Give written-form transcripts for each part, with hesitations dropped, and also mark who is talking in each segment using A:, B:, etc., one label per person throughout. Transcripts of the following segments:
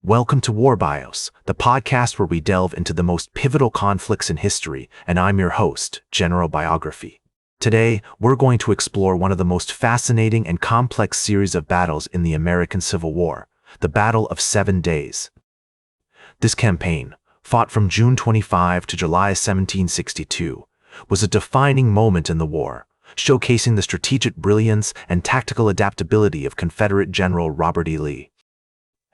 A: Welcome to War Bios, the podcast where we delve into the most pivotal conflicts in history, and I'm your host, General Biography. Today, we're going to explore one of the most fascinating and complex series of battles in the American Civil War, the Battle of 7 Days. This campaign, fought from June 25 to July 1762, was a defining moment in the war, showcasing the strategic brilliance and tactical adaptability of Confederate General Robert E. Lee.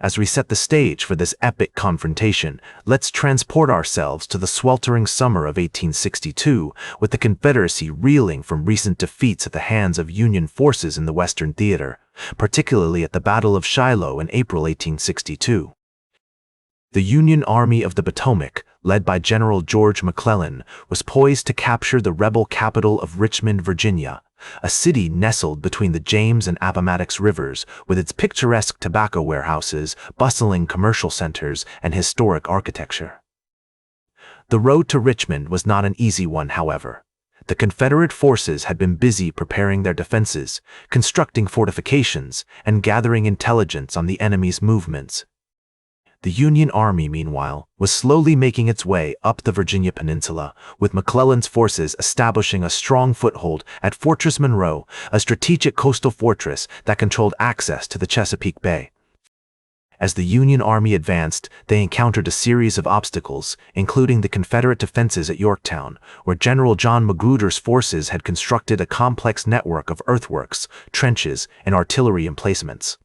A: As we set the stage for this epic confrontation, let's transport ourselves to the sweltering summer of 1862, with the Confederacy reeling from recent defeats at the hands of Union forces in the Western Theater, particularly at the Battle of Shiloh in April 1862. The Union Army of the Potomac, led by General George McClellan, was poised to capture the rebel capital of Richmond, Virginia, a city nestled between the James and Appomattox rivers with its picturesque tobacco warehouses, bustling commercial centers, and historic architecture. The road to Richmond was not an easy one, however. The Confederate forces had been busy preparing their defenses, constructing fortifications, and gathering intelligence on the enemy's movements. The Union Army, meanwhile, was slowly making its way up the Virginia Peninsula, with McClellan's forces establishing a strong foothold at Fortress Monroe, a strategic coastal fortress that controlled access to the Chesapeake Bay. As the Union Army advanced, they encountered a series of obstacles, including the Confederate defenses at Yorktown, where General John Magruder's forces had constructed a complex network of earthworks, trenches, and artillery emplacements.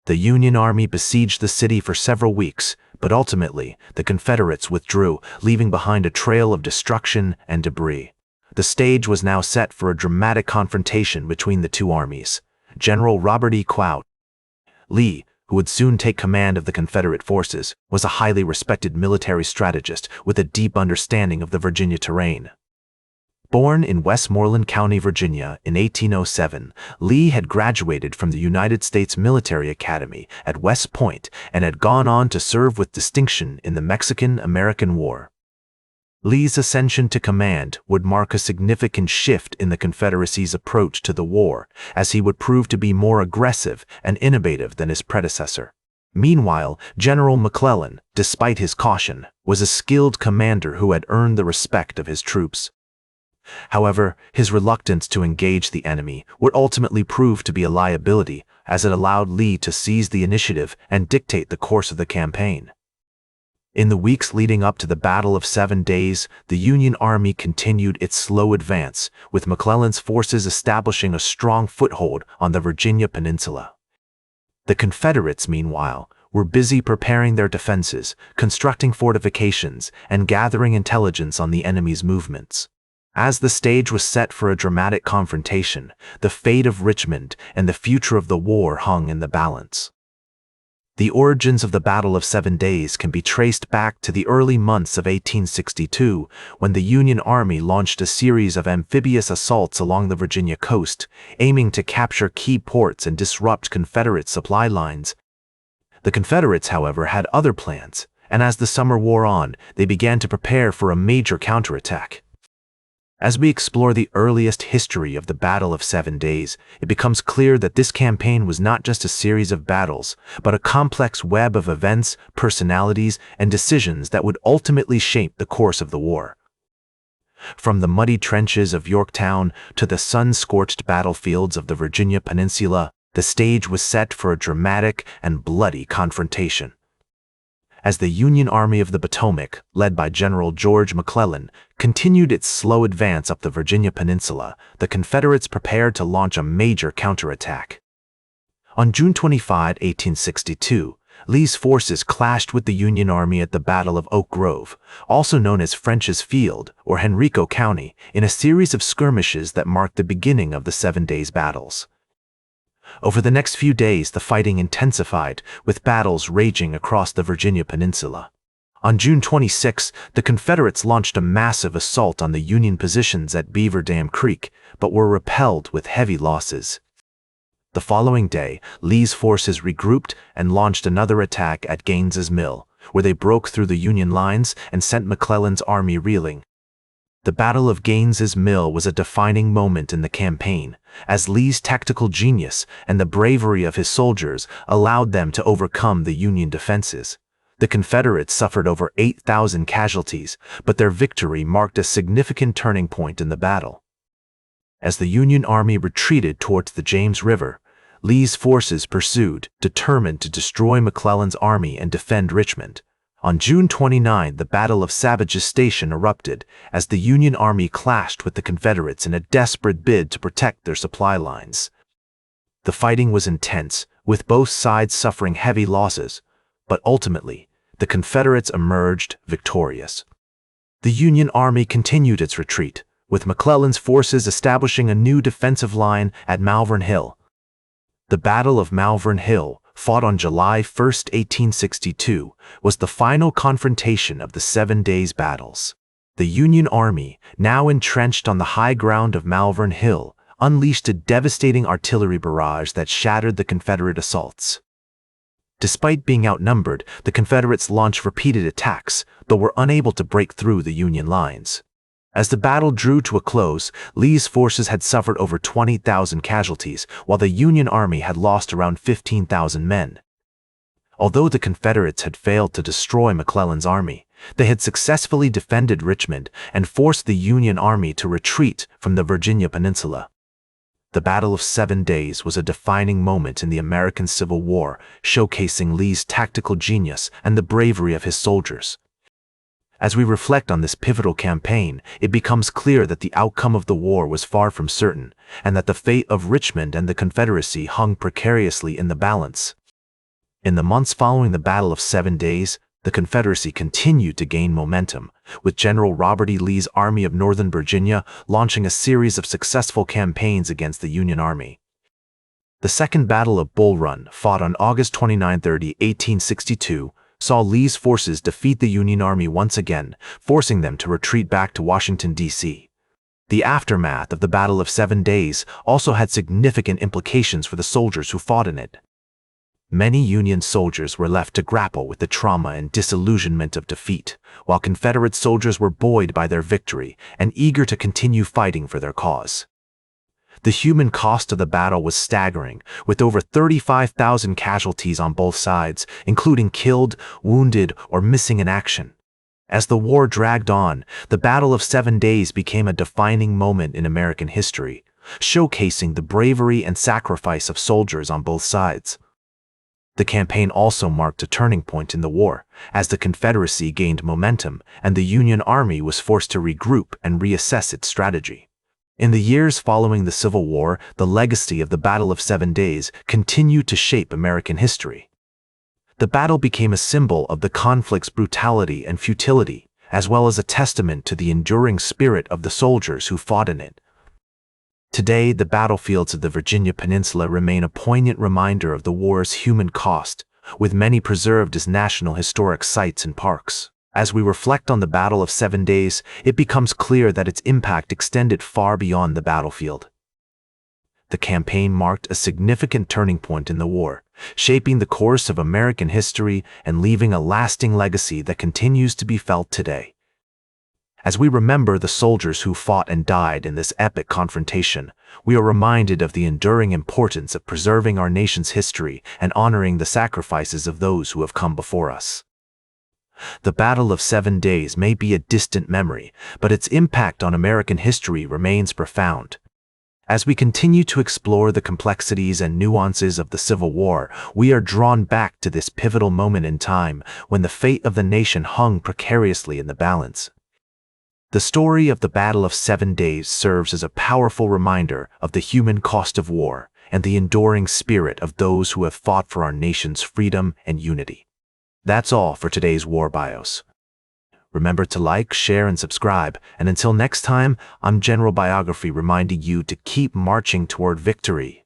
A: The Union Army besieged the city for several weeks, but ultimately, the Confederates withdrew, leaving behind a trail of destruction and debris. The stage was now set for a dramatic confrontation between the two armies. General Robert E. Lee, who would soon take command of the Confederate forces, was a highly respected military strategist with a deep understanding of the Virginia terrain. Born in Westmoreland County, Virginia, in 1807, Lee had graduated from the United States Military Academy at West Point and had gone on to serve with distinction in the Mexican-American War. Lee's ascension to command would mark a significant shift in the Confederacy's approach to the war, as he would prove to be more aggressive and innovative than his predecessor. Meanwhile, General McClellan, despite his caution, was a skilled commander who had earned the respect of his troops. However, his reluctance to engage the enemy would ultimately prove to be a liability, as it allowed Lee to seize the initiative and dictate the course of the campaign. In the weeks leading up to the Battle of 7 Days, the Union Army continued its slow advance, with McClellan's forces establishing a strong foothold on the Virginia Peninsula. The Confederates, meanwhile, were busy preparing their defenses, constructing fortifications, and gathering intelligence on the enemy's movements. As the stage was set for a dramatic confrontation, the fate of Richmond and the future of the war hung in the balance. The origins of the Battle of 7 Days can be traced back to the early months of 1862, when the Union Army launched a series of amphibious assaults along the Virginia coast, aiming to capture key ports and disrupt Confederate supply lines. The Confederates, however, had other plans, and as the summer wore on, they began to prepare for a major counterattack. As we explore the earliest history of the Battle of 7 Days, it becomes clear that this campaign was not just a series of battles, but a complex web of events, personalities, and decisions that would ultimately shape the course of the war. From the muddy trenches of Yorktown to the sun-scorched battlefields of the Virginia Peninsula, the stage was set for a dramatic and bloody confrontation. As the Union Army of the Potomac, led by General George McClellan, continued its slow advance up the Virginia Peninsula, the Confederates prepared to launch a major counterattack. On June 25, 1862, Lee's forces clashed with the Union Army at the Battle of Oak Grove, also known as French's Field or Henrico County, in a series of skirmishes that marked the beginning of the 7 Days battles. Over the next few days, the fighting intensified, with battles raging across the Virginia Peninsula. On June 26, the Confederates launched a massive assault on the Union positions at Beaver Dam Creek, but were repelled with heavy losses. The following day, Lee's forces regrouped and launched another attack at Gaines's Mill, where they broke through the Union lines and sent McClellan's army reeling. The Battle of Gaines's Mill was a defining moment in the campaign, as Lee's tactical genius and the bravery of his soldiers allowed them to overcome the Union defenses. The Confederates suffered over 8,000 casualties, but their victory marked a significant turning point in the battle. As the Union Army retreated towards the James River, Lee's forces pursued, determined to destroy McClellan's army and defend Richmond. On June 29, the Battle of Savage's Station erupted as the Union Army clashed with the Confederates in a desperate bid to protect their supply lines. The fighting was intense, with both sides suffering heavy losses, but ultimately, the Confederates emerged victorious. The Union Army continued its retreat, with McClellan's forces establishing a new defensive line at Malvern Hill. The Battle of Malvern Hill, fought on July 1, 1862, was the final confrontation of the 7 Days' battles. The Union Army, now entrenched on the high ground of Malvern Hill, unleashed a devastating artillery barrage that shattered the Confederate assaults. Despite being outnumbered, the Confederates launched repeated attacks, but were unable to break through the Union lines. As the battle drew to a close, Lee's forces had suffered over 20,000 casualties, while the Union Army had lost around 15,000 men. Although the Confederates had failed to destroy McClellan's army, they had successfully defended Richmond and forced the Union Army to retreat from the Virginia Peninsula. The Battle of 7 Days was a defining moment in the American Civil War, showcasing Lee's tactical genius and the bravery of his soldiers. As we reflect on this pivotal campaign, it becomes clear that the outcome of the war was far from certain, and that the fate of Richmond and the Confederacy hung precariously in the balance. In the months following the Battle of 7 Days, the Confederacy continued to gain momentum, with General Robert E. Lee's Army of Northern Virginia launching a series of successful campaigns against the Union Army. The Second Battle of Bull Run, fought on August 29–30, 1862, saw Lee's forces defeat the Union Army once again, forcing them to retreat back to Washington, D.C. The aftermath of the Battle of 7 Days also had significant implications for the soldiers who fought in it. Many Union soldiers were left to grapple with the trauma and disillusionment of defeat, while Confederate soldiers were buoyed by their victory and eager to continue fighting for their cause. The human cost of the battle was staggering, with over 35,000 casualties on both sides, including killed, wounded, or missing in action. As the war dragged on, the Battle of 7 Days became a defining moment in American history, showcasing the bravery and sacrifice of soldiers on both sides. The campaign also marked a turning point in the war, as the Confederacy gained momentum and the Union Army was forced to regroup and reassess its strategy. In the years following the Civil War, the legacy of the Battle of 7 Days continued to shape American history. The battle became a symbol of the conflict's brutality and futility, as well as a testament to the enduring spirit of the soldiers who fought in it. Today, the battlefields of the Virginia Peninsula remain a poignant reminder of the war's human cost, with many preserved as national historic sites and parks. As we reflect on the Battle of 7 Days, it becomes clear that its impact extended far beyond the battlefield. The campaign marked a significant turning point in the war, shaping the course of American history and leaving a lasting legacy that continues to be felt today. As we remember the soldiers who fought and died in this epic confrontation, we are reminded of the enduring importance of preserving our nation's history and honoring the sacrifices of those who have come before us. The Battle of 7 Days may be a distant memory, but its impact on American history remains profound. As we continue to explore the complexities and nuances of the Civil War, we are drawn back to this pivotal moment in time when the fate of the nation hung precariously in the balance. The story of the Battle of 7 Days serves as a powerful reminder of the human cost of war and the enduring spirit of those who have fought for our nation's freedom and unity. That's all for today's War Bios. Remember to like, share, and subscribe, and until next time, I'm General Biography reminding you to keep marching toward victory.